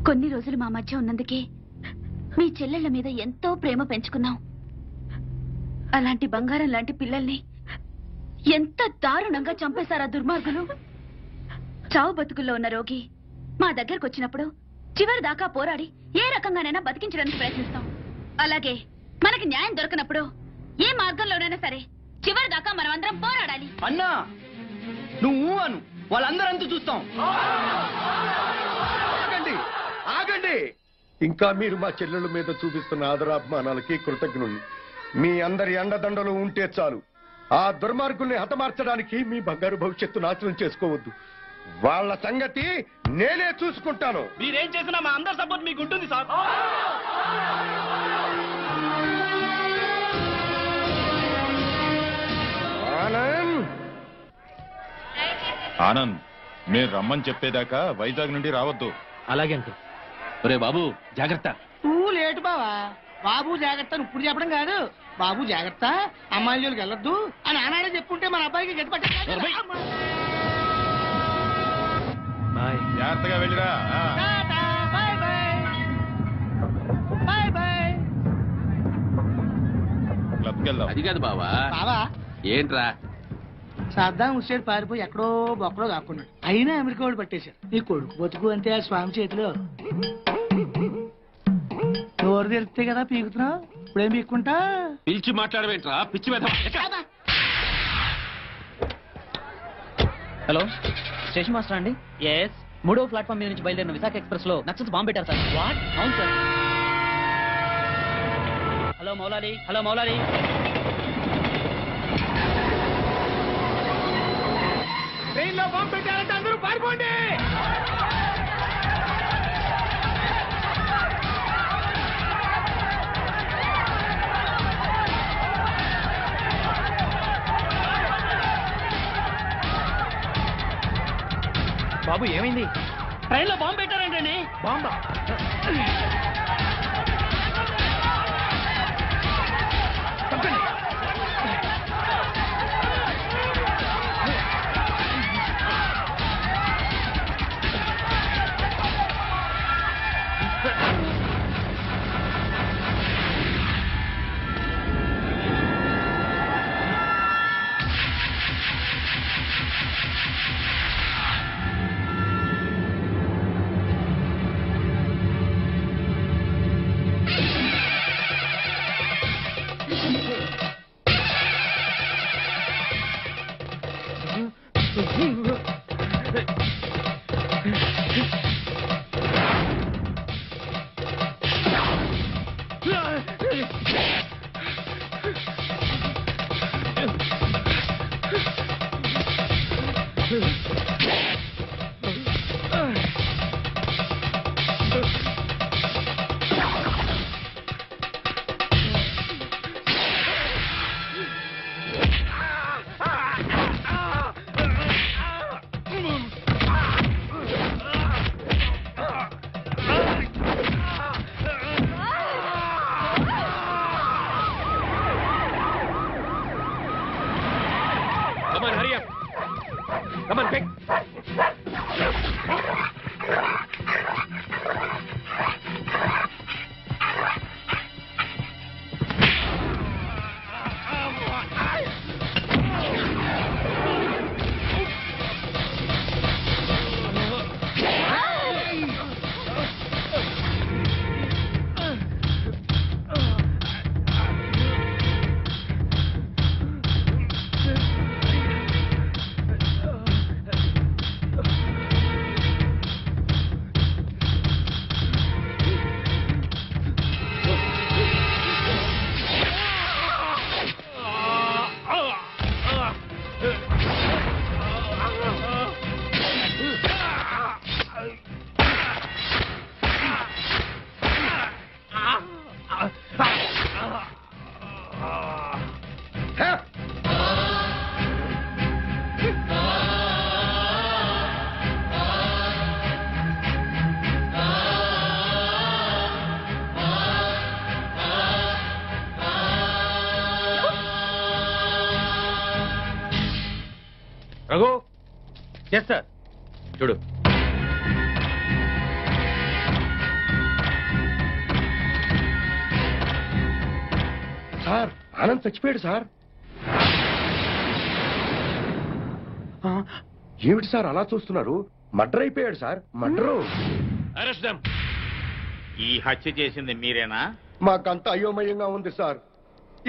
కొన్ని రోజులు మా మధ్య ఉన్నందుకే మీ చెల్లెళ్ల మీద ఎంతో ప్రేమ పెంచుకున్నాం. అలాంటి బంగారం లాంటి పిల్లల్ని ఎంత దారుణంగా చంపేశారా దుర్మార్గులు. చావు బతుకుల్లో ఉన్న రోగి మా దగ్గరకు వచ్చినప్పుడు చివరి దాకా పోరాడి ఏ రకంగానైనా బతికించడానికి ప్రయత్నిస్తాం. అలాగే మనకి న్యాయం దొరకనప్పుడు ఏ మార్గంలోనైనా సరే చివరి దాకా మనమందరం పోరాడాలి. అన్నా నువ్వు అను, వాళ్ళందరంతా చూస్తాం. ఆగండి. ఇంకా మీరు మా చెల్లెళ్ళ మీద చూపిస్తున్న ఆదరాభిమానాలకి కృతజ్ఞుణ్ణి. మీ అందరి అండదండలు ఉంటే చాలు. ఆ దుర్మార్గుల్ని హతమార్చడానికి మీ బంగారు భవిష్యత్తు నాశనం చేసుకోవద్దు. వాళ్ళ సంగతి నేనే చూసుకుంటాను. మీరేం చేసినా మా అందరి సపోర్ట్ మీకు ఉంటుంది సార్. ఆనంద్, మీరు రమ్మని చెప్పేదాకా వైజాగ్ నుండి రావద్దు. అలాగే అంకుల్. ఒరే బాబు జాగ్రత్త. నువ్వు లేటు బావా. బాబు జాగ్రత్త ఇప్పుడు చెప్పడం కాదు. బాబు జాగ్రత్త, అమ్మాయిల జోలికి వెళ్ళొద్దు అని ఆనాడే చెప్పుంటే మన అబ్బాయికి గట్టి పట్టాలి. జాగ్రత్తగా వెళ్ళిరా. క్లబ్కి వెళ్దాం. అది కాదు బావా. బావా ఏంట్రా? సద్దాం హుస్సేన్ పారిపోయి ఎక్కడో బొక్కడో దాక్కున్నాడు. అయినా అమెరికా వాడు పట్టేశారు. నీ కొడుకు బతుకు అంతే ఆ స్వామి చేతిలో. నోరు తెరిస్తే కదా పీకుతున్నావు. ఇప్పుడేం పీక్కుంటా? పిలిచి మాట్లాడవేంట్రా పిచ్చి మీద. హలో, స్టేషన్ మాస్టర్ అండి? ఎస్. 3వ ప్లాట్ఫామ్ మీద నుంచి బయలుదేరిన విశాఖ ఎక్స్ప్రెస్ లో నక్సల్స్ బాంబు పెట్టారు సార్. వాట్? అవును sir. Hello Moulali. Hello Moulali. Train లో బాంబు పెట్టారంటే అందరూ పారిపోండి. బాబు ఏమైంది? ట్రైన్ లో బాంబు పెట్టారంటండి. బాంబా? Come on, hurry up. Come on, quick. Raghu, yes sir. చూడు, సార్ ఆనంద్ చచ్చిపోయాడు సార్. ఏమిటి సార్ అలా చూస్తున్నారు? మర్డర్ అయిపోయాడు సార్, మర్డరు. Arrest them. ఈ హత్య చేసింది మీరేనా? మాకంత అయోమయంగా ఉంది సార్.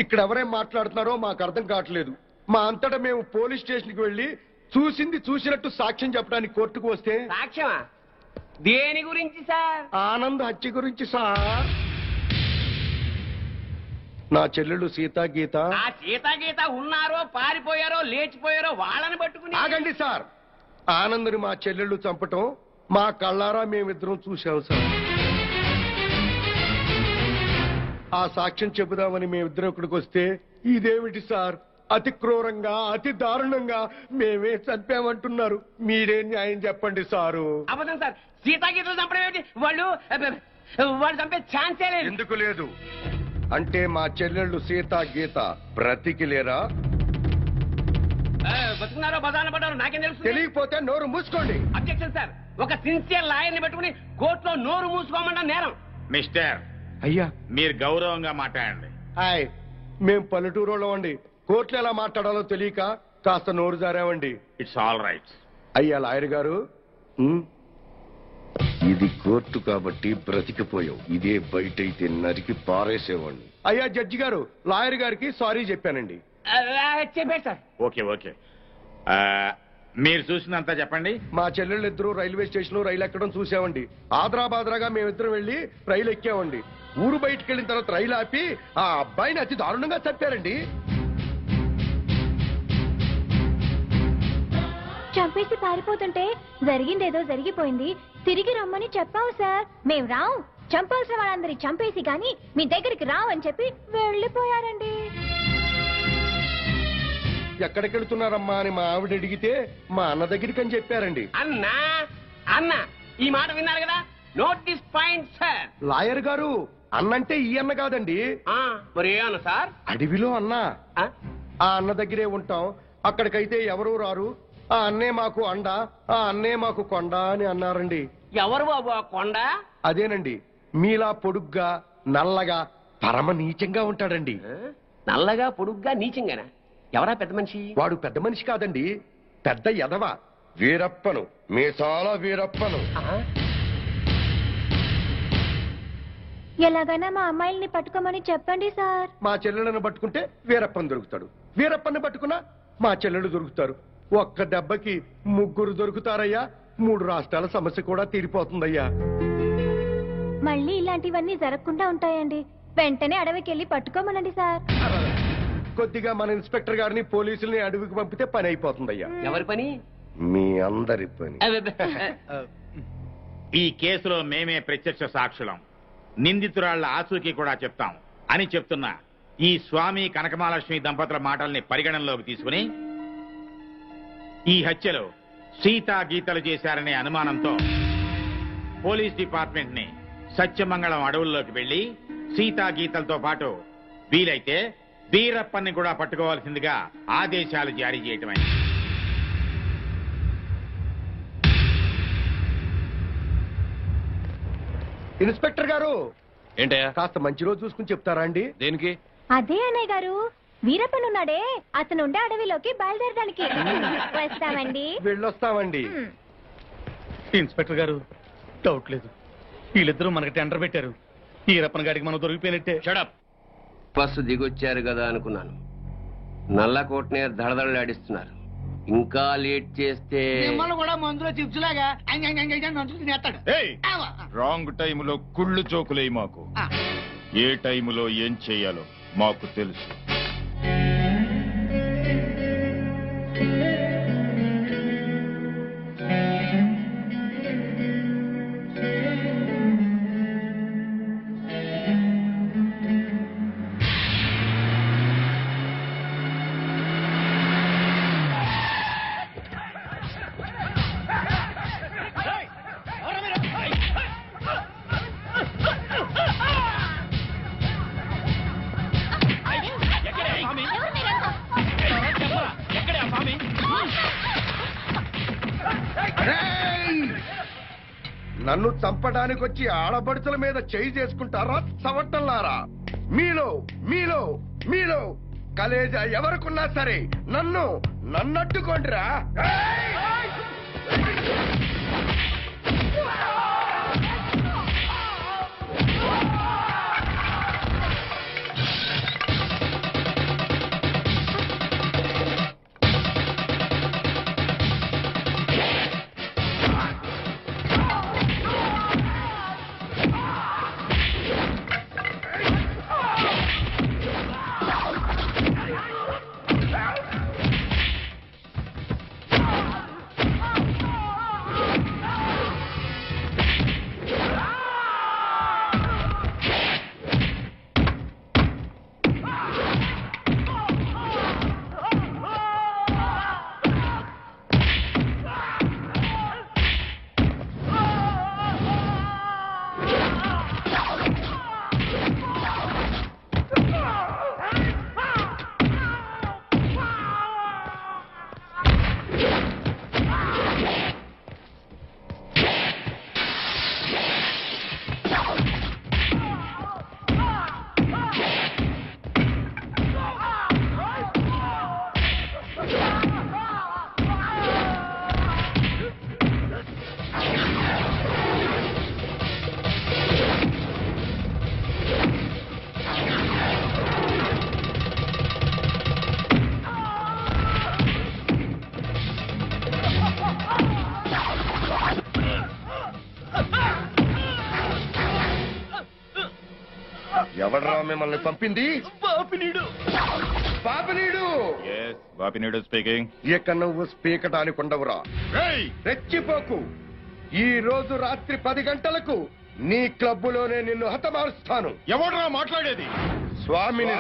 ఇక్కడ ఎవరేం మాట్లాడుతున్నారో మాకు అర్థం కావట్లేదు. మా అంతటా మేము పోలీస్ స్టేషన్ కి వెళ్లి చూసింది చూసినట్టు సాక్ష్యం చెప్పడానికి కోర్టుకు వస్తే సాక్ష్యమా? దేని గురించి సార్? ఆనంద్ హత్య గురించి సార్. నా చెల్లెళ్ళు సీతా గీత. ఆ సీతాగీత ఉన్నారో పారిపోయారో లేచిపోయారో వాళ్ళని పట్టుకుని. ఆగండి సార్. ఆనంద్ని మా చెల్లెళ్ళు చంపటం మా కళ్ళారా మేమిద్దరం చూశాం సార్. ఆ సాక్ష్యం చెబుదామని మేమిద్దరం ఇక్కడికి వస్తే ఇదేమిటి సార్, అతి క్రూరంగా అతి దారుణంగా మేమే చంపామంటున్నారు. మీరే న్యాయం చెప్పండి సారు. అబద్ధం సార్. సీతాగీతలు చంపడం ఏమిటి? వాళ్ళు చంపే ఛాన్సే లేదు. ఎందుకు లేదు అంటే మా చెల్లెళ్ళు సీతా గీత బ్రతికిలేరా? బతుకున్నారో బదాన పడ్డారో నాకేం తెలుసు? తెలియకపోతే నోరు మూసుకోండి. Objection sir. ఒక సిన్సియర్ లాయర్ని పెట్టుకుని కోర్టులో నోరు మూసుకోమన్నా నేరం. మిస్టర్, అయ్యా మీరు గౌరవంగా మాట్లాడండి. హాయ్, మేం పల్లెటూరులో అండి. కోర్టులో ఎలా మాట్లాడాలో తెలియక కాస్త నోరు జారామండి. It's all right. అయ్యా లాయర్ గారు, ఇది కోర్టు కాబట్టి బ్రతికిపోయావు. ఇదే బయట అయితే నరికి పారేసేవాడిని. అయ్యా జడ్జి గారు, లాయర్ గారికి సారీ చెప్పానండి. చెప్పాడు సార్. Okay okay. మీరు చూసినంత చెప్పండి. మా చెల్లెళ్ళు ఇద్దరు రైల్వే స్టేషన్ లో రైలు ఎక్కడం చూసామండి. ఆదరాబాదరాగా మేమిద్దరం వెళ్లి రైలు ఎక్కామండి. ఊరు బయటకు వెళ్ళిన తర్వాత రైలు ఆపి ఆ అబ్బాయిని అతి దారుణంగా చంపారండి. చంపేసి పారిపోతుంటే జరిగిందేదో జరిగిపోయింది, తిరిగి రమ్మని చెప్పావు సార్. మేం రావు, చంపాల్సిన వాళ్ళందరి చంపేసి గాని మీ దగ్గరికి రావని చెప్పి వెళ్ళిపోయారండి. ఎక్కడికి వెళ్తున్నారమ్మా అని మా ఆవిడ అడిగితే మా అన్న దగ్గరికి అని చెప్పారండి. అన్నా అన్న ఈ మాట విన్నారు కదా? Note this point sir. Lawyer గారు, అన్నంటే ఈ అన్న కాదండి. మరి ఏ అన్న సార్? అడవిలో అన్న. ఆ అన్న దగ్గరే ఉంటాం. అక్కడికైతే ఎవరూ రారు. ఆ అన్నే మాకు అండ, ఆ అన్నే మాకు కొండ అని అన్నారండి. ఎవరు బాబు ఆ కొండ? అదేనండి, మీలా పొడుగ్గా నల్లగా పరమ నీచంగా ఉంటాడండి. నల్లగా పొడుగ్గా నీచంగానా? ఎవరా పెద్ద మనిషి? వాడు పెద్ద మనిషి కాదండి, పెద్ద ఎదవ. వీరప్పను, మీసాల వీరప్పను. ఎలాగైనా మా అమ్మాయిల్ని పట్టుకోమని చెప్పండి సార్. మా చెల్లెలను పట్టుకుంటే వీరప్పని దొరుకుతాడు, వీరప్పని పట్టుకున్నా మా చెల్లెలు దొరుకుతారు. ఒక్క దెబ్బకి ముగ్గురు దొరుకుతారయ్యా. 3 రాష్ట్రాల సమస్య కూడా తీరిపోతుందయ్యా. మళ్ళీ ఇలాంటివన్నీ జరగకుండా ఉంటాయండి. వెంటనే అడవికి వెళ్ళి పట్టుకోమనండి సార్. కొద్దిగా మన ఇన్స్పెక్టర్ గారిని పోలీసుల్ని అడవికి పంపితే పని అయిపోతుందయ్యా. ఎవరి పని? మీ అందరి పని. ఈ కేసులో మేమే ప్రత్యక్ష సాక్షులం, నిందితురాళ్ల ఆచూకీ కూడా చెప్తాం అని చెప్తున్నా ఈ స్వామి కనకమహాలక్ష్మి దంపతుల మాటల్ని పరిగణనలోకి తీసుకుని ఈ హత్యలో సీతా గీతలు చేశారనే అనుమానంతో పోలీస్ డిపార్ట్మెంట్ ని సత్యమంగళం అడవుల్లోకి వెళ్లి సీతా గీతలతో పాటు వీలైతే వీరప్పన్ని కూడా పట్టుకోవాల్సిందిగా ఆదేశాలు జారీ చేయటమైంది. ఇన్స్పెక్టర్ గారు, ఏంటయ్యా? కాస్త మంచి రోజు చూసుకుని చెప్తారా అండి? దేనికి? అదే అన్నయ్య గారు, వీరప్పనున్నాడే అతనుండే అడవిలోకి బయలుదేరడానికి వస్తామండి. వెళ్ళొస్తామండి. ఇన్స్పెక్టర్ గారు, డౌట్ లేదు, వీళ్ళిద్దరూ మనకి టెండర్ పెట్టారు. ఈరప్పన గాడికి మనం దొరికిపోయినట్టే. షడప్. బస్సు దిగొచ్చారు కదా అనుకున్నాను. నల్లకోటనే దడదడలాడిస్తున్నారు. ఇంకా లేట్ చేస్తే మిమ్మల్ని కూడా మందులో చిప్స్ లాగా తినేస్తాడు. రాంగ్ టైములో కుళ్ళు జోకులేయి మాకు. ఏ టైములో ఏం చెయ్యాలో మాకు తెలుసు. నన్ను చంపడానికి వచ్చి ఆడబడుచుల మీద చేయి చేసుకుంటారా చవట్టల్లారా? మీలో మీలో మీలో కలేజా ఎవరికున్నా సరే నన్నట్టుకోండిరా. ఎవడ్రా మిమ్మల్ని పంపింది? బాపినీడు. బాపినీడు స్పీకింగ్. ఇక నువ్వు స్పీకటానికి ఉండవురా. రెచ్చిపోకు. ఈ రోజు రాత్రి 10 గంటలకు నీ క్లబ్బులోనే నిన్ను హతమారుస్తాను. ఎవడ్రా మాట్లాడేది? స్వామిని.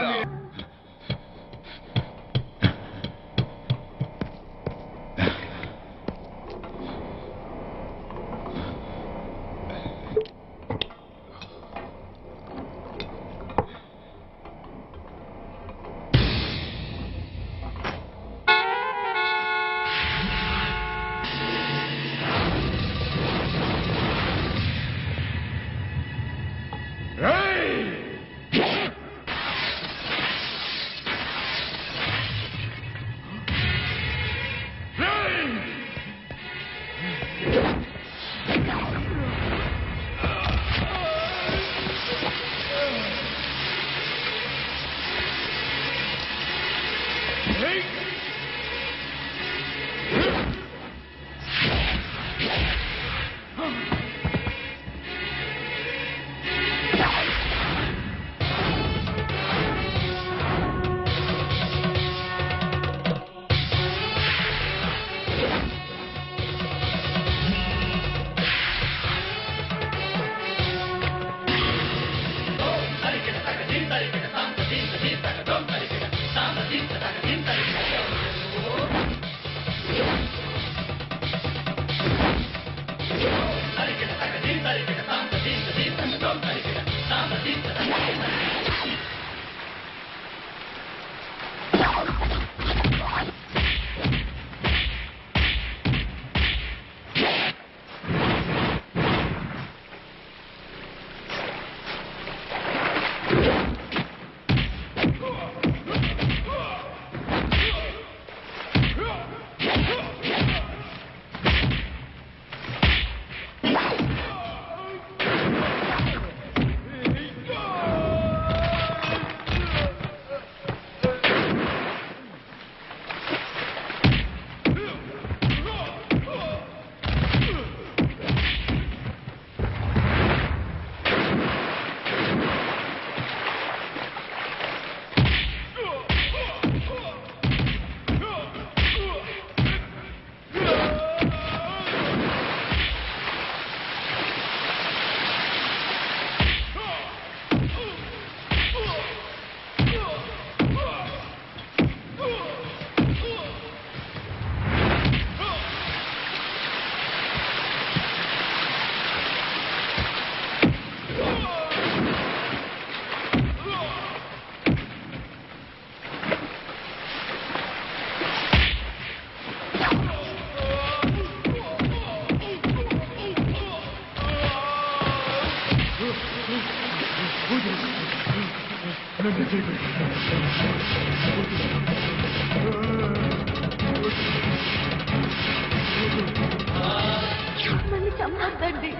నన్ను చంపొద్దండి.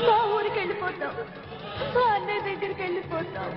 మా ఊరికి వెళ్ళిపోతాం, మా అన్నయ్య దగ్గరికి వెళ్ళిపోతాం.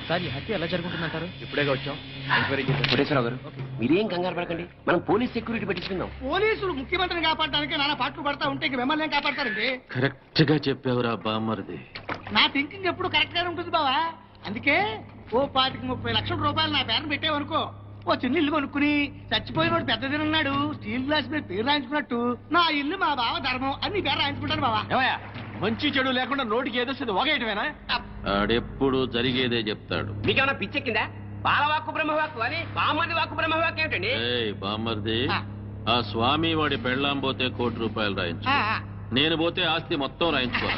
సార్, ఈ హత్య ఎలా జరుగుతుందంటారు? ఇప్పుడేగా వచ్చాం, ఎంక్వైరీ చేద్దాం. కోటేశ్వరరావు గారు, మీరేం కంగారు పడకండి, మనం పోలీస్ సెక్యూరిటీ పెట్టించుకుందాం. పోలీసులు ముఖ్యమంత్రిని కాపాడడానికి నాన్న పాటలు పడతా ఉంటే ఇంక మిమ్మల్ని ఏం కాపాడతారండి? కరెక్ట్ గా చెప్పావురా బామ్మర్ది. నా థింకింగ్ ఎప్పుడు కరెక్ట్ గానే ఉంటుంది బావా. అందుకే ఓ 25-30 లక్షల రూపాయలు నా పేరును పెట్టేవనుకో, ఓ చిన్న ఇల్లు కొనుక్కుని చచ్చిపోయినోడు పెద్ద తిన్నాడు స్టీల్ గ్లాస్ మీద పేరు రాయించుకున్నట్టు నా ఇల్లు మా బావ ధర్మం అని నీ పేరు రాయించుకుంటాను బావా. ఏమయ్యా, మంచి చెడు లేకుండా నోటికి ఏదొస్తుంది ఒకేయటమేనా? ఆడెప్పుడు జరిగేదే చెప్తాడు. మీకేమన్నా పిచ్చెక్కిందా? బాలవాక్కు బ్రహ్మవాక్కు అని బామ్మది వాక్కు బ్రహ్మవాక్కు ఏమిటండి? ఏయ్ బామ్మర్ది, ఆ స్వామి వాడి పెళ్ళాం పోతే ₹1,00,00,000 రాయించు, నేను పోతే ఆస్తి మొత్తం రాయించుకోరా.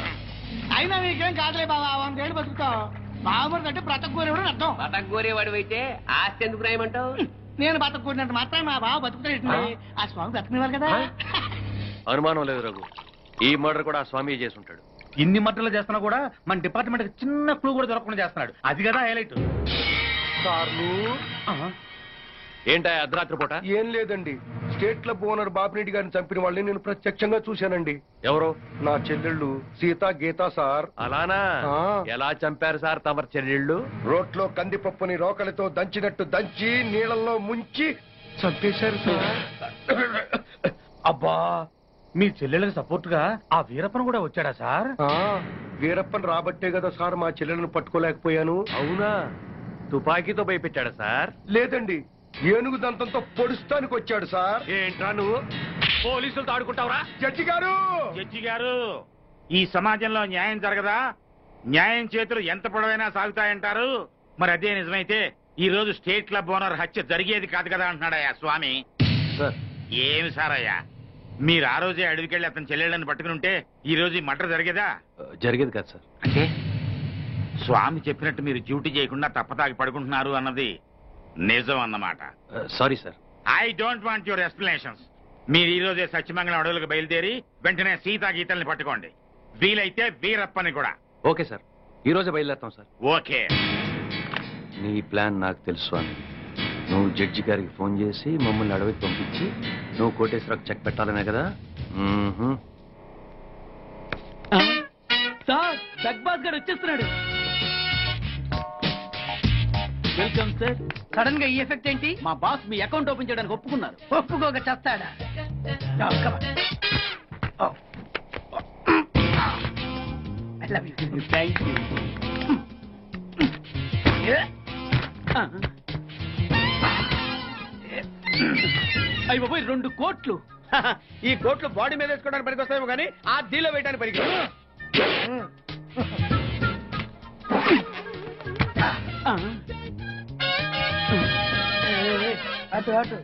అయినా నీకేం కాదులే బావా, 100 ఏళ్ళు బతుకుతావు. బావమరిది అంటే బ్రతకూరేవాడు అర్థం. బతకగోరేవాడు అయితే ఆస్తి ఎందుకు రాయమంటావు? నేను బతకూరినంత మాత్రం మా బావ బతుకుతాడు. ఆ స్వామి బతకనివ్వాలి కదా. అనుమానం లేదు రఘు, ఈ మర్డర్ కూడా ఆ స్వామి చేసి ఉంటాడు. ఇన్ని మట్టలు చేస్తున్నా కూడా మన డిపార్ట్మెంట్ చిన్న క్లూ కూడా దొరకకుండా చేస్తున్నాడు. అది కదా హైలైట్. సార్లు ఏంటా అర్ధరాత్రి పూట? ఏం లేదండి, స్టేట్ క్లబ్ ఓనర్ బాపిరెడ్డి గారిని చంపిన వాళ్ళని నేను ప్రత్యక్షంగా చూశానండి. ఎవరు? నా చెల్లెళ్ళు సీత గీత సార్. అలానా? ఆ. ఎలా చంపారు సార్ తమరి చెల్లెళ్ళు? రోట్లో కందిపప్పుని రోకలితో దంచినట్టు దంచి నీళ్ళల్లో ముంచి చంపేశారు సార్. అబ్బా, మీ చెల్లెళ్ళకి సపోర్ట్ గా ఆ వీరప్పన్ కూడా వచ్చాడా సార్? వీరప్పన్ రాబట్టే కదా సార్ మా చెల్లెలను పట్టుకోలేకపోయాను. అవునా? తుపాకీతో భయపెట్టాడా సార్? లేదండి, ఏనుగు దంతంతో పొడుస్తానికి వచ్చాడు సార్. ఏంట్రా నువ్వు పోలీసులతో ఆడుకుంటావురా? జడ్జి గారు, జడ్జి గారు, ఈ సమాజంలో న్యాయం జరగదా? న్యాయం చేతులు ఎంత పొడవైనా సాగుతాయంటారు. మరి అదే నిజమైతే ఈ రోజు స్టేట్ క్లబ్ ఓనర్ హత్య జరిగేది కాదు కదా అంటున్నాడయ్యా స్వామి. సార్, ఏమి సార్ అయ్యా, మీరు ఆ రోజే అడవికెళ్ళి అతని చెల్లెళ్ళని పట్టుకుని ఉంటే ఈ రోజు ఈ మర్డర్ జరిగేదా? జరిగేది కాదు సార్. అంటే స్వామి చెప్పినట్టు మీరు డ్యూటీ చేయకుండా తప్పతాగి పడుకుంటున్నారు అన్నది నిజం అన్నమాట. Sorry sir. I don't want your explanations. మీరు ఈ రోజే సత్యమంగళం అడవులకు బయలుదేరి వెంటనే సీతా గీతల్ని పట్టుకోండి, వీలైతే వీరప్పని కూడా. ఓకే సార్, ఈ రోజే బయలుదేరుతాం సార్. ఓకే. నీ ప్లాన్ నాకు తెలుసు అని నువ్వు జడ్జి గారికి ఫోన్ చేసి మమ్మల్ని అడవికి పంపించి నువ్వు కోటేశ్వరకు చెక్ పెట్టాలనే కదా? సార్, జగ్బాస్ గారు వచ్చేస్తున్నాడు. Welcome sir. సడన్ గా ఈ ఎఫెక్ట్ ఏంటి? మా బాస్ మీ అకౌంట్ ఓపెన్ చేయడానికి ఒప్పుకున్నారు. ఒప్పుకోక చేస్తాడా? Thank you. అయ్యి బాబోయ్, 2 కోట్లు. ఈ కోట్లు బాడీ మీద వేసుకోవడానికి పనికి వస్తాయేమో కానీ ఆ డీలో వేయడానికి పనికి. అటు అటు.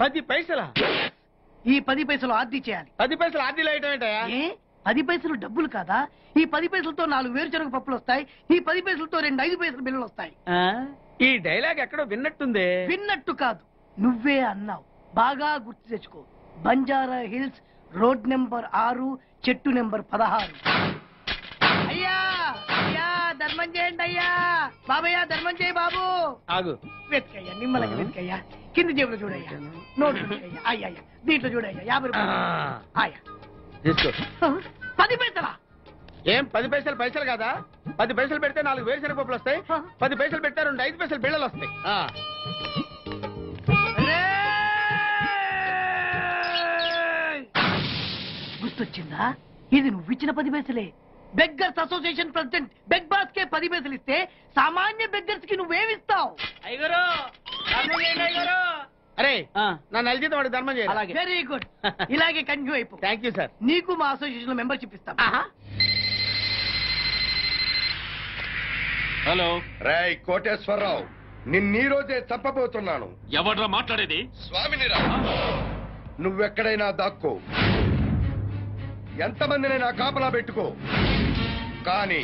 $10 ఈ 10 పైసలు ఆర్డీ చేయాలి. 10 పైసలు ఆర్డీలో వేయటం ఏంటయ్యా? ఏ 10 పైసలు డబ్బులు కాదా? ఈ 10 పైసలతో 4 వేరుశనగ పప్పులు వస్తాయి. ఈ 10 పైసలతో 2 5 పైసలు బిల్లులు వస్తాయి. ఈ డైలాగ్ ఎక్కడో విన్నట్టుంది. విన్నట్టు కాదు, నువ్వే అన్నావు. బాగా గుర్తు తెచ్చుకో. బంజారా హిల్స్, రోడ్ నెంబర్ 6, చెట్టు నెంబర్ 16. అయ్యా అయ్యా, ధర్మ ధర్మం చేయండి అయ్యా బాబయ్య ధర్మం చేయి బాబు ఆగు. వెతికయ్యా నిమ్మలకి వెతికయ్యా కింది జేబులో చూడయ్యా నోటు చూడయ్యా అయ్యా దీంట్లో చూడయ్యా 50 రూపాయలు అయ్యా తీసుకో. 10 పైసలా ఏం 10 పైసలు పైసలు కాదా? 10 పైసలు పెడితే 4 వేరుశనగ పప్పులు వస్తాయి. 10 పైసలు పెడితే 2 5 పైసలు బిళ్ళలు వస్తాయి. గుర్తొచ్చిందా? ఇది నువ్వు ఇచ్చిన 10 పైసలే. Beggars association president beg boss కే 10 పైసలు ఇస్తే సామాన్య బెగ్గర్స్ కి నువ్వేమిస్తావు? అయ్యగారు ధర్మం చేయండి అయ్యగారు. అరే నా నెల జీతం వాడికి ధర్మం చేయాలి. Very good. ఇలాగే కంటిన్యూ అయిపో. Thank you sir. నీకు మా అసోసియేషన్ లో మెంబర్షిప్ ఇస్తాం. హలో రేయ్ కోటేశ్వరరావు, నిన్నీ రోజే చంపబోతున్నాను. ఎవడ్రా మాట్లాడేది? స్వామినిరా, నువ్వెక్కడైనా దాక్కో, ఎంతమందినైనా కాపలా పెట్టుకో, కానీ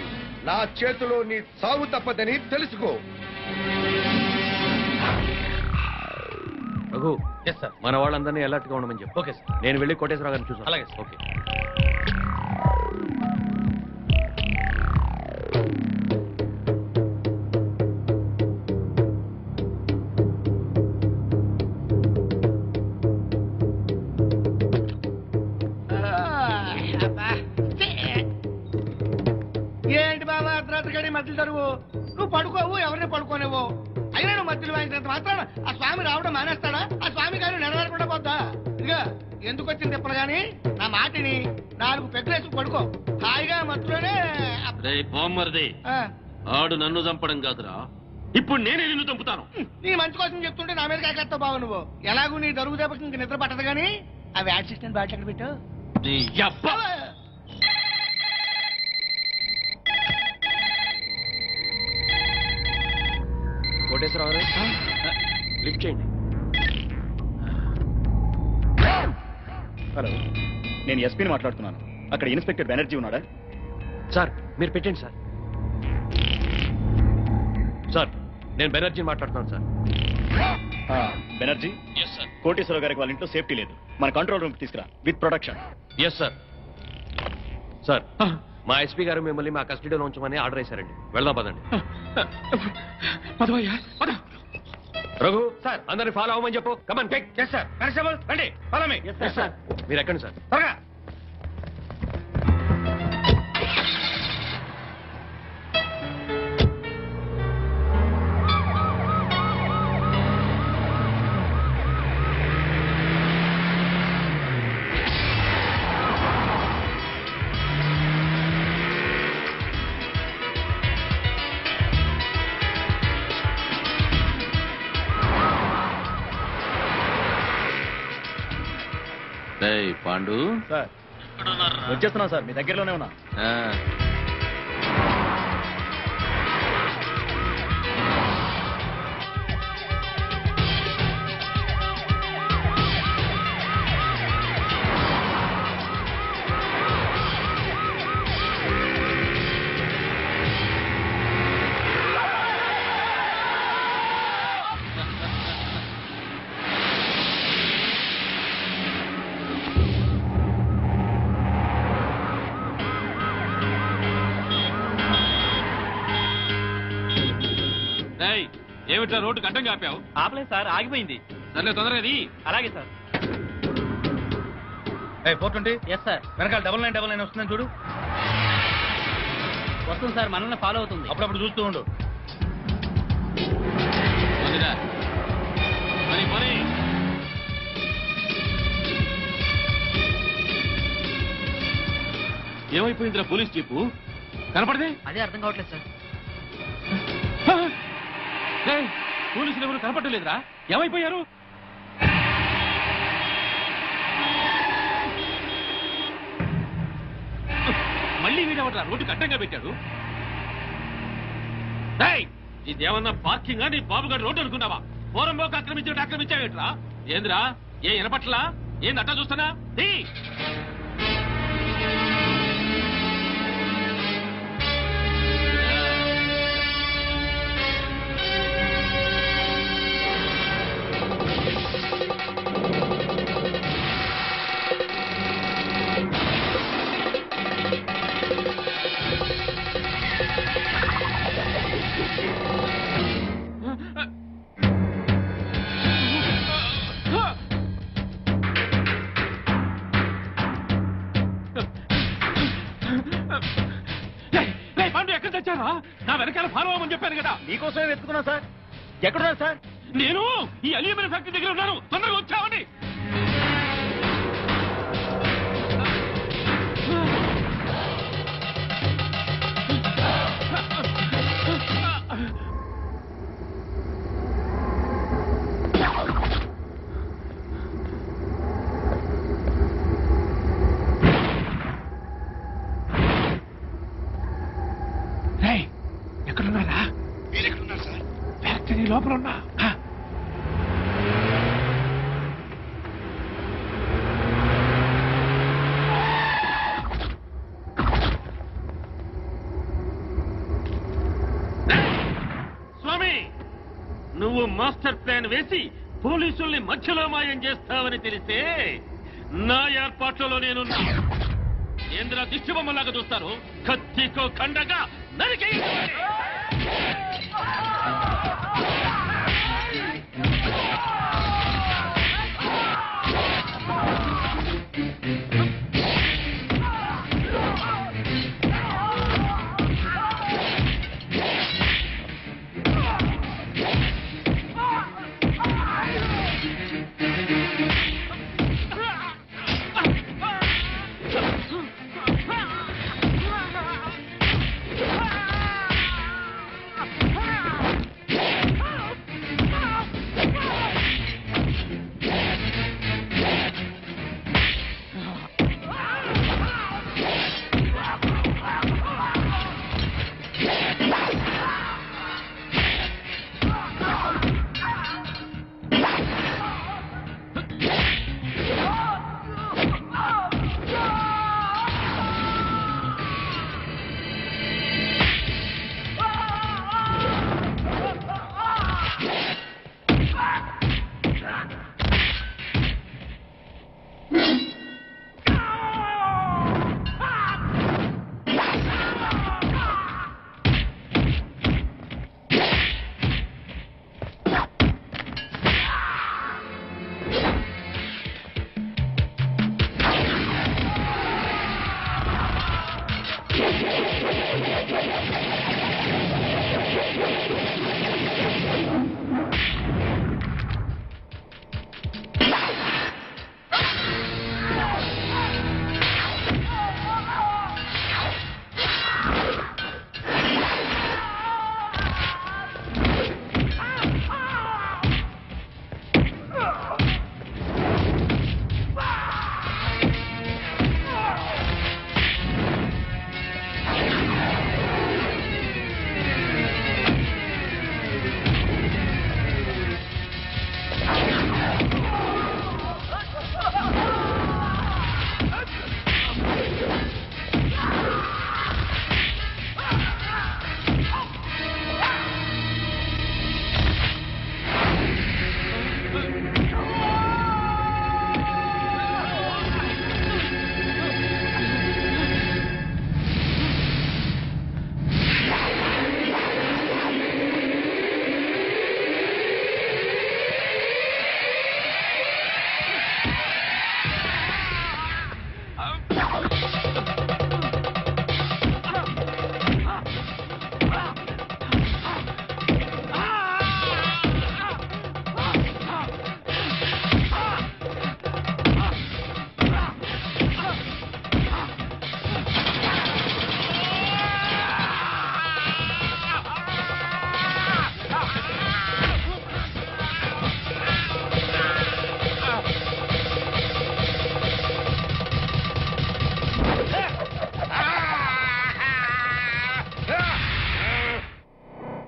నా చేతిలో నీ సావు తప్పదని తెలుసుకో. Raghu, yes sir. మన వాళ్ళందరినీ అలర్ట్ గా ఉండమని చెప్పు. Okay sir. నేను వెళ్ళి కోటేశ్వరరావు గారిని చూసాను. అలాగే సార్. ఓకే. ఏంటి బాబా అర్ధరాత్రి మధ్యలో తరువు? నువ్వు పడుకోవు, ఎవరిని పడుకోనివ్వు. అయినా నువ్వు మధ్యలో వాయించినంత మాత్రాన ఆ స్వామి రావడం మానేస్తాడా? ఆ స్వామి గారు నెరవేరకుండా పోద్దా? ఇదిగా ఎందుకు వచ్చింది తిప్పలు గాని నా మాటిని 4 పెద్దలేసుకు పడుకో. హాయిగా మధ్యలోనే బామ్మర్ది, ఆడు నన్ను చంపడం కాదురా, ఇప్పుడు నేనే నిన్ను చంపుతాను. నీ మంచి కోసం చెప్తుంటే నా మీద కాకేస్తావు బాబు నువ్వు. ఎలాగూ నీ దరుగు దెబ్బకి ఇంక నిద్ర పట్టదు గాని ఆ వ్యాట్ సిస్టమ్ బ్యాట్ ఎక్కడ పెట్టావు? నీ యబ్బ. కోటేశ్వరరావు గారు, లిఫ్ట్ చేయండి. హలో, నేను ఎస్పీని మాట్లాడుతున్నాను. అక్కడ ఇన్స్పెక్టర్ బెనర్జీ ఉన్నాడా? సార్ మీరు పెట్టండి సార్. సార్ నేను బెనర్జీని మాట్లాడుతున్నాను సార్. బెనర్జీ, కోటేశ్వరరావు గారికి వాళ్ళ ఇంట్లో సేఫ్టీ లేదు. మన కంట్రోల్ రూమ్ తీసుకురా with protection. Yes sir. Sir మా ఎస్పీ గారు మిమ్మల్ని మా కస్టడీలో ఉంచమని ఆర్డర్ వేశారండి. వెళ్దాం పదండి. రఘు సార్, అందరిని ఫాలో అవ్వమని చెప్పు. Come on take. Yes sir. Constable రండి, ఫాలో మీ. మీరు ఎక్కండి సార్. త్వరగా. పాండు సార్ వచ్చేస్తున్నా సార్, మీ దగ్గరలోనే ఉన్నా. ఏమిట్రా రోడ్డు గడ్డం కాపావు? ఆపలేదు సార్, ఆగిపోయింది. సర్లే తొందరది. అలాగే సార్. 420. Yes sir. వెనకాల 9999 వస్తుందని చూడు. వస్తుంది సార్, మనల్ని ఫాలో అవుతుంది. అప్పుడప్పుడు చూస్తూ ఉండు. ఏమైపోయిందిరా పోలీస్ జీపు? కనపడదే? అదే అర్థం కావట్లేదు సార్. పోలీసులు ఎవరు కనపడలేదురా? ఏమైపోయారు? మళ్ళీ వీడవట్రా రోడ్డు కట్టంగా పెట్టాడు. ఇదేమన్నా పార్కింగ్ నీ బాబుగారు రోడ్డు అనుకున్నావా? పోరంబోకు ఆక్రమించావేట్రా? ఏందిరా, ఏ వినపట్లా? ఏంది అట్టా చూస్తున్నా? నా వెనకాల ఫాలో అవ్వమని చెప్పాను కదా. మీకోసమే వెతుకున్నా సార్. ఎక్కడున్నారు సార్? నేను ఈ అల్యూమినియం ఫ్యాక్టరీ దగ్గర ఉన్నాను. తొందరగా వచ్చావండి. ఎక్కడున్నారా? మీరెక్కడున్నారు సార్? ఫ్యాక్టరీ లోపల ఉన్నా. స్వామి, నువ్వు మాస్టర్ ప్లాన్ వేసి పోలీసుల్ని మధ్యలో మాయం చేస్తావని తెలిస్తే నా ఏర్పాట్లలో నేనున్నా. ఏంద్ర దిష్టిబొమ్మలాగా చూస్తారు? కత్తికో ఖండగా నరికి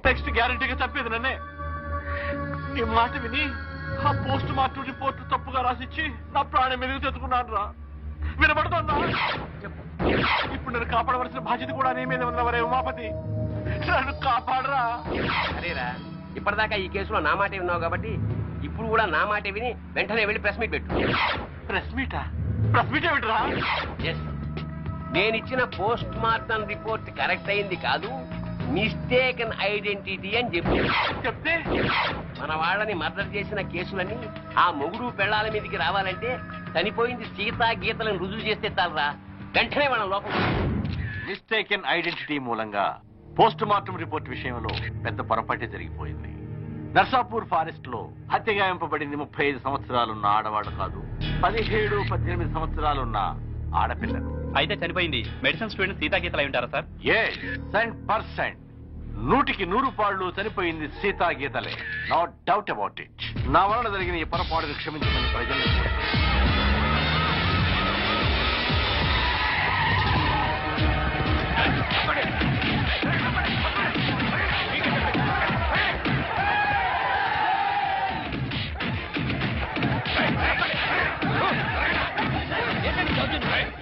నెక్స్ట్ గ్యారంటీగా తప్పేది నన్నే. నీ మాట విని ఆ పోస్ట్ మార్టం రిపోర్ట్ తప్పుగా రాసిచ్చి నా ప్రాణం ఎదుగు తెచ్చుకున్నాను రా. వినబడుతుందా? ఇప్పుడు నన్ను కాపాడవలసిన బాధ్యత కూడా నీ మీద ఉన్నవరే ఉమాపతి. నన్ను కాపాడరా. అరేరా, ఇప్పటిదాకా ఈ కేసులో నా మాట విన్నావు కాబట్టి ఇప్పుడు కూడా నా మాట విని వెంటనే వెళ్ళి ప్రెస్ మీట్ పెట్టు. ప్రెస్ మీటా? ప్రెస్ మీట్ ఏమిట్రా? నేనిచ్చిన పోస్ట్ మార్టం రిపోర్ట్ కరెక్ట్ అయింది కాదు, మిస్టేకన్ ఐడెంటిటీ అని చెప్తే మన వాళ్ళని మర్డర్ చేసిన కేసులన్నీ ఆ మొగుడు పెళ్ళాల మీదకి రావాలంటే చనిపోయింది సీతా గీతలను రుజువు చేస్తే చాలరా. వెంటనే వాళ్ళ లోపల మిస్టేకన్ ఐడెంటిటీ మూలంగా పోస్ట్ మార్టం రిపోర్ట్ విషయంలో పెద్ద పొరపాటే జరిగిపోయింది. నర్సాపూర్ ఫారెస్ట్ లో హత్యగాయింపబడింది 35 సంవత్సరాలున్న ఆడవాడు కాదు, 17-18 సంవత్సరాలున్న ఆడపిల్లలు. అయితే చనిపోయింది మెడిసిన్ స్టూడెంట్ సీతాగీతలు అయి ఉంటారా సార్? 100%, 100కి 100 చనిపోయింది సీతాగీతలే. No doubt about it. నా వలన జరిగిన ఈ పొరపాటును క్షమించమని ప్రజలు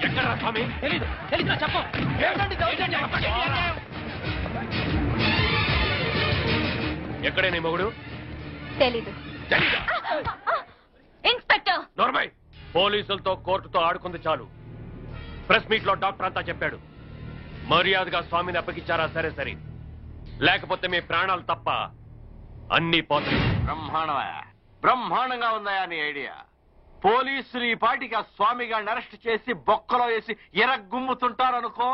ఎక్కడ స్వామి? తెలీదు చెప్పు. ఎక్కడే నీ మొగుడు? తెలీదు. ఇన్స్పెక్టర్ నోర్మై, పోలీసులతో కోర్టుతో ఆడుకుంది చాలు. ప్రెస్ మీట్ లో డాక్టర్ అంతా చెప్పాడు. మర్యాదగా స్వామిని అప్పగించారా సరే సరే, లేకపోతే మీ ప్రాణాలు తప్ప అన్ని పోతాయి. బ్రహ్మాండంగా ఉందా నీ ఐడియా? పోలీసులు ఈ పాటికి ఆ స్వామి గారిని అరెస్ట్ చేసి బొక్కలో వేసి ఎరగుమ్ముతుంటారనుకో.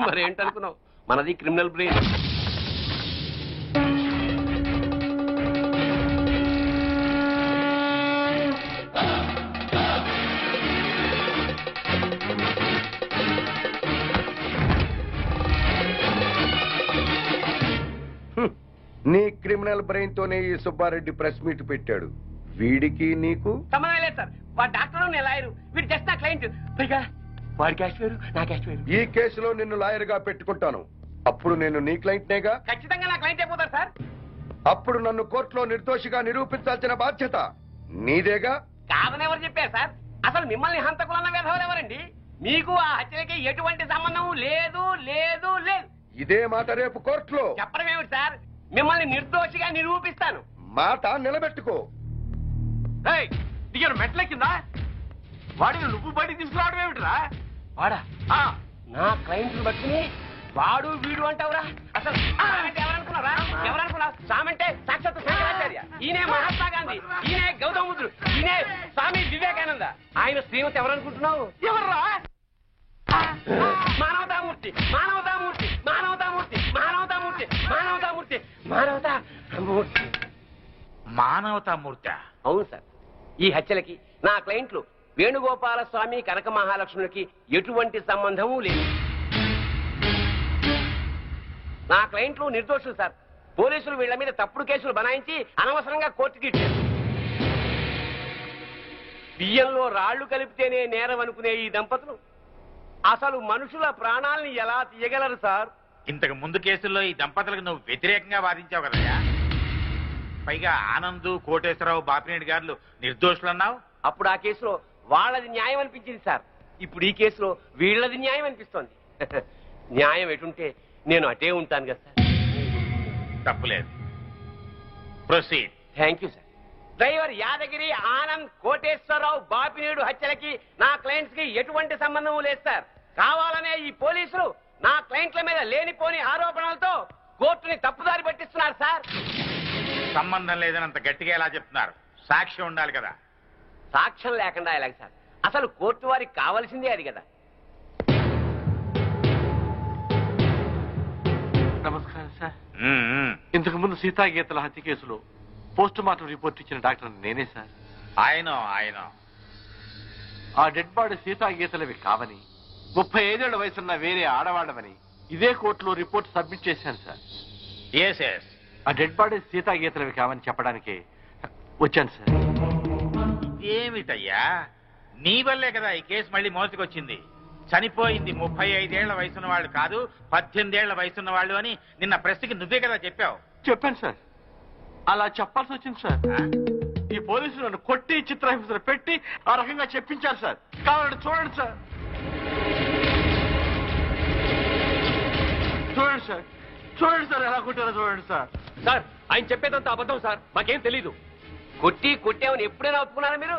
మరేంటనుకున్నావు, మనది క్రిమినల్ బ్రెయిన్. నీ క్రిమినల్ బ్రెయిన్ తోనే ఈ సుబ్బారెడ్డి ప్రెస్ మీట్ పెట్టాడు. వీడికి నీకు సంబంధం లేదు సార్. వాడు డాక్టర్, నేను లాయరు, వీడు జస్ట్ నా క్లయింట్. పైగా వాడి క్యాష్ వేరు, నా క్యాష్ వేరు. ఈ కేసులో నిన్ను లాయర్ గా పెట్టుకుంటాను. అప్పుడు నేను నీ క్లయింట్ నేగా. ఖచ్చితంగా నా క్లయింట్ అయిపోతారు సార్. అప్పుడు నన్ను కోర్టులో నిర్దోషిగా నిరూపించాల్సిన బాధ్యత నీదేగా. కాదని ఎవరు చెప్పారు సార్? అసలు మిమ్మల్ని హంతకులన్న విధవలు ఎవరండి? మీకు ఆ హత్యలకి ఎటువంటి సంబంధం లేదు లేదు లేదు. ఇదే మాట రేపు కోర్టులో చెప్పడం ఏమిటి సార్? మిమ్మల్ని నిర్దోషిగా నిరూపిస్తాను. మాట నిలబెట్టుకో. దిగారు మెట్ల కింద. వాడిని నువ్వు బయటికి తీసుకురావడం ఏమిటిరా? వాడా? నా క్లయింట్ బట్టుకుని వాడు వీడు అంటావురా? అసలు ఎవరనుకున్నారా? ఎవరనుకున్నావు? సామంటే సాక్షాత్ శంకరాచార్య, ఈయనే మహాత్మా గాంధీ, ఈయనే గౌతమ బుద్ధుడు, ఈయనే స్వామి వివేకానంద. ఆయన శ్రీమతి ఎవరనుకుంటున్నావు? ఎవర్రా? మానవతామూర్తి, మానవతామూర్తి, మానవతామూర్తి, మానవతామూర్తి, మానవతామూర్తి, మానవతామూర్తి. మానవతామూర్తి? అవును సార్. ఈ హత్యలకి నా క్లయింట్లు వేణుగోపాల స్వామి, కనక మహాలక్ష్ములకి ఎటువంటి సంబంధము లేదు. నా క్లయింట్లు నిర్దోషులు సార్. పోలీసులు వీళ్ల మీద తప్పుడు కేసులు బనాయించి అనవసరంగా కోర్టుకి ఇచ్చారు. బియ్యంలో రాళ్లు కలిపితేనే నేరం అనుకునే ఈ దంపతులు అసలు మనుషుల ప్రాణాలని ఎలా తీయగలరు సార్? ఇంతకు ముందు కేసుల్లో ఈ దంపతులకు నువ్వు వ్యతిరేకంగా వాదించావు కదయ్యా. పైగా ఆనంద్, కోటేశ్వరరావు, బాపినేని గారు నిర్దోషులన్నావు. అప్పుడు ఆ కేసులో వాళ్ళది న్యాయం అనిపించింది సార్. ఇప్పుడు ఈ కేసులో వీళ్ళది న్యాయం అనిపిస్తోంది. న్యాయం ఎటుంటే నేను అటే ఉంటాను కదా సార్. తప్పులేదు. Proceed. Thank you sir. Driver Yadagiri, Anand, Koteswararao, Bapineedu హత్యలకి నా క్లయింట్స్ కి ఎటువంటి సంబంధం లేదు సార్. కావాలనే ఈ పోలీసులు నా క్లయింట్ల మీద లేనిపోని ఆరోపణలతో కోర్టుని తప్పుదారి పట్టిస్తున్నారు సార్. సంబంధం లేదని అంత గట్టిగా ఎలా చెప్తున్నారు? సాక్ష్యం ఉండాలి కదా. సాక్ష్యం లేకుండా ఎలాగ సార్? అసలు కోర్టు వారికి కావాల్సిందే అది కదా. నమస్కారం సార్. ఇంతకు ముందు సీతాగీతల హత్య కేసులో పోస్ట్ మార్టం రిపోర్ట్ ఇచ్చిన డాక్టర్ నేనే సార్. ఆయన ఆ డెడ్ బాడీ సీతాగీతలవి కావని, 35 ఏళ్ల వయసున్న వేరే ఆడవాళ్ళవని ఇదే కోర్టులో రిపోర్ట్ సబ్మిట్ చేశాను సార్. ఆ డెడ్ బాడీ సీతాగీతలవి కావని చెప్పడానికి వచ్చాను సార్. ఏమిటయ్యా, నీ వల్లే కదా ఈ కేసు మళ్ళీ మోసుకొచ్చింది. చనిపోయింది 35 ఏళ్ల వయసున్న వాళ్ళు కాదు, 18 ఏళ్ల వయసున్న వాళ్ళు అని నిన్న ప్రెస్కి నువ్వే కదా చెప్పావు. చెప్పాను సార్. అలా చెప్పాల్సి వచ్చింది సార్. ఈ పోలీసులు నన్ను కొట్టి చిత్రహింసలు పెట్టి ఆ రకంగా చెప్పించారు సార్. కావాలంటే చూడండి సార్. చూడండి సార్, చూడండి సార్, ఎలా కొట్టారో చూడండి సార్. సార్ ఆయన చెప్పేదంతా అబద్ధం సార్. మాకేం తెలీదు. కొట్టామని ఎప్పుడైనా ఒప్పుకున్నారా మీరు?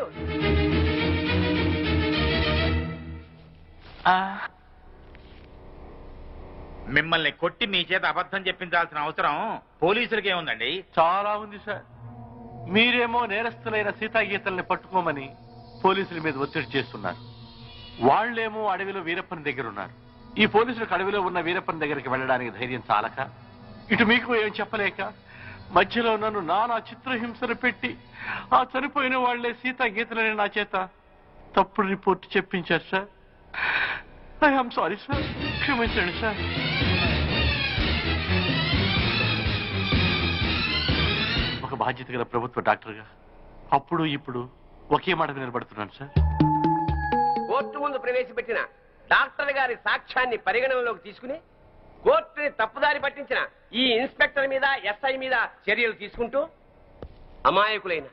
మిమ్మల్ని కొట్టి మీ చేత అబద్ధం చెప్పించాల్సిన అవసరం పోలీసులకే ఉందండి. చాలా ఉంది సార్. మీరేమో నేరస్తులైన సీతాగీతల్ని పట్టుకోమని పోలీసుల మీద ఒత్తిడి చేస్తున్నారు. వాళ్లేమో అడవిలో వీరప్పని దగ్గర ఉన్నారు. ఈ పోలీసులకు అడవిలో ఉన్న వీరప్పన్ దగ్గరికి వెళ్ళడానికి ధైర్యం చాలక, ఇటు మీకు ఏం చెప్పలేక, మధ్యలో నన్ను నానా చిత్రహింసలు పెట్టి ఆ చనిపోయిన వాళ్లే సీతా గీతలని నా చేత తప్పుడు రిపోర్ట్ చెప్పించారు సార్. ఐఎమ్ సారీ సార్, క్షమించండి సార్. ఒక బాధ్యత గల ప్రభుత్వ డాక్టర్గా అప్పుడు ఇప్పుడు ఒకే మాట నిలబడుతున్నాను సార్. కోర్టు ముందు ప్రవేశపెట్టిన డాక్టర్ గారి సాక్ష్యాన్ని పరిగణనలోకి తీసుకుని కోర్టుని తప్పుదారి పట్టించిన ఈ ఇన్స్పెక్టర్ మీద, ఎస్ఐ మీద చర్యలు తీసుకుంటూ అమాయకులైన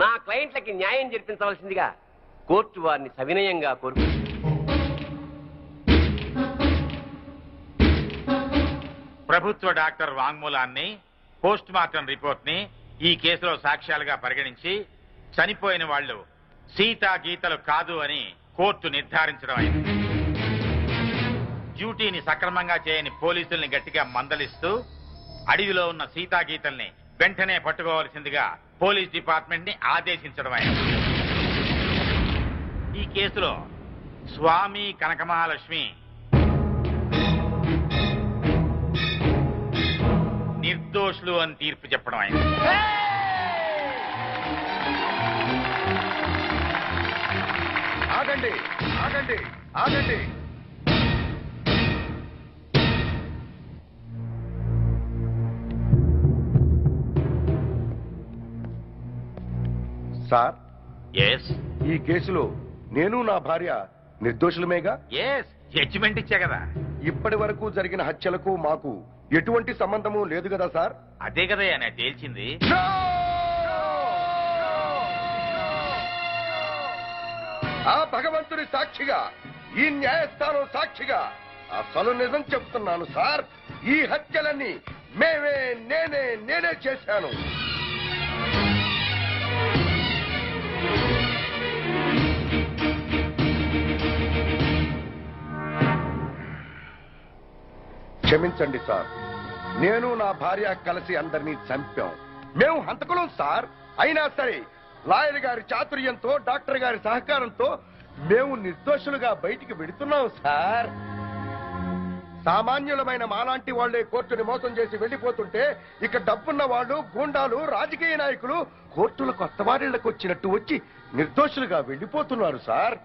నా క్లయింట్లకి న్యాయం జరిపించవలసిందిగా కోర్టు వారిని సవినయంగా కోరుకుంది. ప్రభుత్వ డాక్టర్ వాంగ్మూలాన్ని, పోస్ట్ మార్టం రిపోర్ట్ ని ఈ కేసులో సాక్ష్యాలుగా పరిగణించి చనిపోయిన వాళ్ళు సీతా గీతలు కాదు అని కోర్టు నిర్ధారించడం అయింది. డ్యూటీని సక్రమంగా చేయని పోలీసుల్ని గట్టిగా మందలిస్తూ అడవిలో ఉన్న సీతా గీతల్ని వెంటనే పట్టుకోవాల్సిందిగా పోలీస్ డిపార్ట్మెంట్ ని ఆదేశించడం అయింది. ఈ కేసులో స్వామి కనకమహాలక్ష్మి నిర్దోషులు అని తీర్పు చెప్పడం అయింది. ఆగండి ఆగండి ఆగండి. సార్, ఈ కేసులో నేను నా భార్య నిర్దోషులమేగా? జడ్జిమెంట్ ఇచ్చా కదా. ఇప్పటి వరకు జరిగిన హత్యలకు మాకు ఎటువంటి సంబంధము లేదు కదా సార్? అదే కదయ్యా నేను తేల్చింది. ఆ భగవంతుని సాక్షిగా, ఈ న్యాయస్థానం సాక్షిగా అసలు నిజం చెప్తున్నాను సార్. ఈ హత్యలన్నీ నేనే చేశాను. క్షమించండి సార్, నేను నా భార్య కలిసి అందరినీ చంపాం. మేము హంతకులం సార్. అయినా సరే లాయర్ గారి చాతుర్యంతో, డాక్టర్ గారి సహకారంతో మేము నిర్దోషులుగా బయటికి వెడుతున్నాం సార్. సామాన్యులమైన మాలాంటి వాళ్లే కోర్టుని మోసం చేసి వెళ్లిపోతుంటే ఇక డబ్బున్న వాళ్ళు, గూండాలు, రాజకీయ నాయకులు కోర్టుల కొత్త వారిళ్లకు వచ్చినట్టు వచ్చి నిర్దోషులుగా వెళ్లిపోతున్నారు సార్.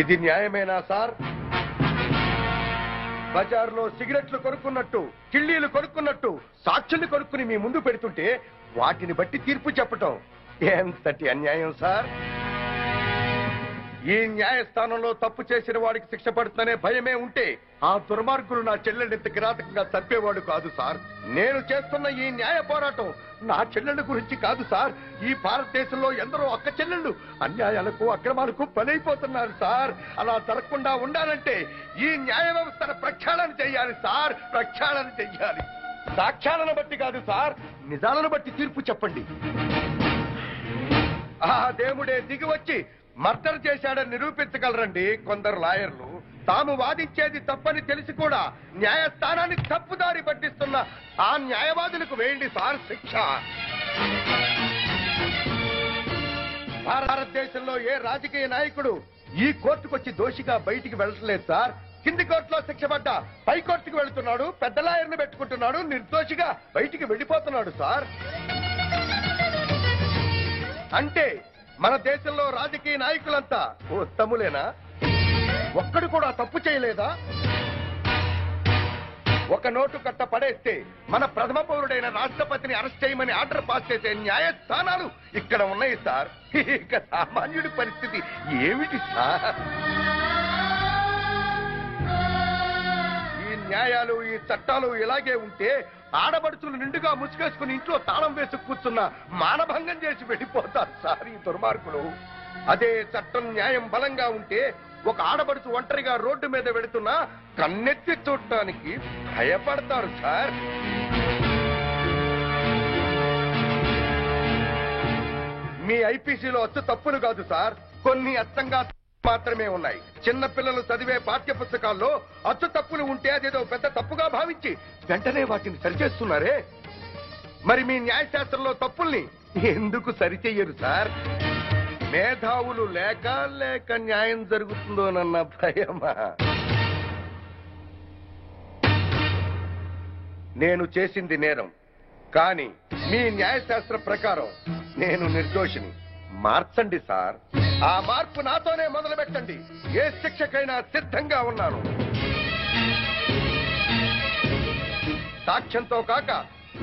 ఇది న్యాయమేనా సార్? బజార్లో సిగరెట్లు కొనుక్కున్నట్టు, కిళ్ళీలు కొనుక్కున్నట్టు సాక్షుల్ని కొనుక్కుని మీ ముందు పెడుతుంటే వాటిని బట్టి తీర్పు చెప్పటం ఎంతటి అన్యాయం సార్. ఈ న్యాయస్థానంలో తప్పు చేసిన వాడికి శిక్ష పడుతుందనే భయమే ఉంటే ఆ దుర్మార్గులు నా చెల్లెల్ని ఇంత కిరాతకంగా చంపేవాడు కాదు సార్. నేను చేస్తున్న ఈ న్యాయ పోరాటం నా చెల్లెళ్ళ గురించి కాదు సార్. ఈ భారతదేశంలో ఎందరో అక్క చెల్లెళ్ళు అన్యాయాలకు, అక్రమాలకు బలైపోతున్నారు సార్. అలా జరగకుండా ఉండాలంటే ఈ న్యాయ వ్యవస్థను ప్రక్షాళన చెయ్యాలి సార్, ప్రక్షాళన చెయ్యాలి. సాక్ష్యాలను బట్టి కాదు సార్, నిజాలను బట్టి తీర్పు చెప్పండి. ఆ దేవుడే దిగి వచ్చి మర్డర్ చేశాడని నిరూపించగలరండి కొందరు లాయర్లు. తాము వాదించేది తప్పని తెలిసి కూడా న్యాయస్థానాన్ని తప్పుదారి పట్టిస్తున్న ఆ న్యాయవాదులకు వేయండి సార్ శిక్ష. భారతదేశంలో ఏ రాజకీయ నాయకుడు ఈ కోర్టుకొచ్చి దోషిగా బయటికి వెళ్ళట్లేదు సార్. కింది కోర్టులో శిక్ష పడ్డా పై కోర్టుకు వెళుతున్నాడు, పెద్ద లాయర్ని పెట్టుకుంటున్నాడు, నిర్దోషిగా బయటికి వెళ్ళిపోతున్నాడు సార్. అంటే మన దేశంలో రాజకీయ నాయకులంతా ఉత్తములేనా? ఒక్కడు కూడా తప్పు చేయలేదా? ఒక నోటు కట్ట పడేస్తే మన ప్రథమ పౌరుడైన రాష్ట్రపతిని అరెస్ట్ చేయమని ఆర్డర్ పాస్ చేసే న్యాయస్థానాలు ఇక్కడ ఉన్నాయి సార్. ఇక సామాన్యుడి పరిస్థితి ఏమిటి సార్? ఈ న్యాయాలు, ఈ చట్టాలు ఇలాగే ఉంటే ఆడబడుచులు నిండుగా ముసుగేసుకుని ఇంట్లో తాళం వేసి కూర్చున్న మానభంగం చేసి వెళ్ళిపోతారు సార్ ఈ దుర్మార్గులు. అదే చట్టం, న్యాయం బలంగా ఉంటే ఒక ఆడబడుచు ఒంటరిగా రోడ్డు మీద వెడుతున్నా కన్నెత్తి చూడటానికి భయపడతారు సార్. మీ ఐపీసీలో అచ్చు తప్పులు కాదు సార్, కొన్ని అచ్చంగా మాత్రమే ఉన్నాయి. చిన్న పిల్లలు చదివే పాఠ్య పుస్తకాల్లో అచ్చు తప్పులు ఉంటే అదేదో పెద్ద తప్పుగా భావించి వెంటనే వాటిని సరిచేస్తున్నారే. మరి మీ న్యాయశాస్త్రంలో తప్పుల్ని ఎందుకు సరిచెయ్యరు సార్? మేధావులు లేక న్యాయం జరుగుతుందోనన్న భయమా? నేను చేసింది నేరం, కానీ మీ న్యాయశాస్త్ర ప్రకారం నేను నిర్దోషిని. మార్చండి సార్. ఆ మార్పు నాతోనే మొదలు పెట్టండి. ఏ శిక్షకైనా సిద్ధంగా ఉన్నాను. సాక్ష్యంతో కాక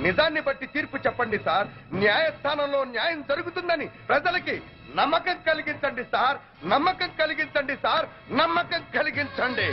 నిజాన్ని బట్టి తీర్పు చెప్పండి సార్. న్యాయస్థానంలో న్యాయం జరుగుతుందని ప్రజలకి నమ్మకం కలిగించండి సార్. నమ్మకం కలిగించండి సార్. నమ్మకం కలిగించండి.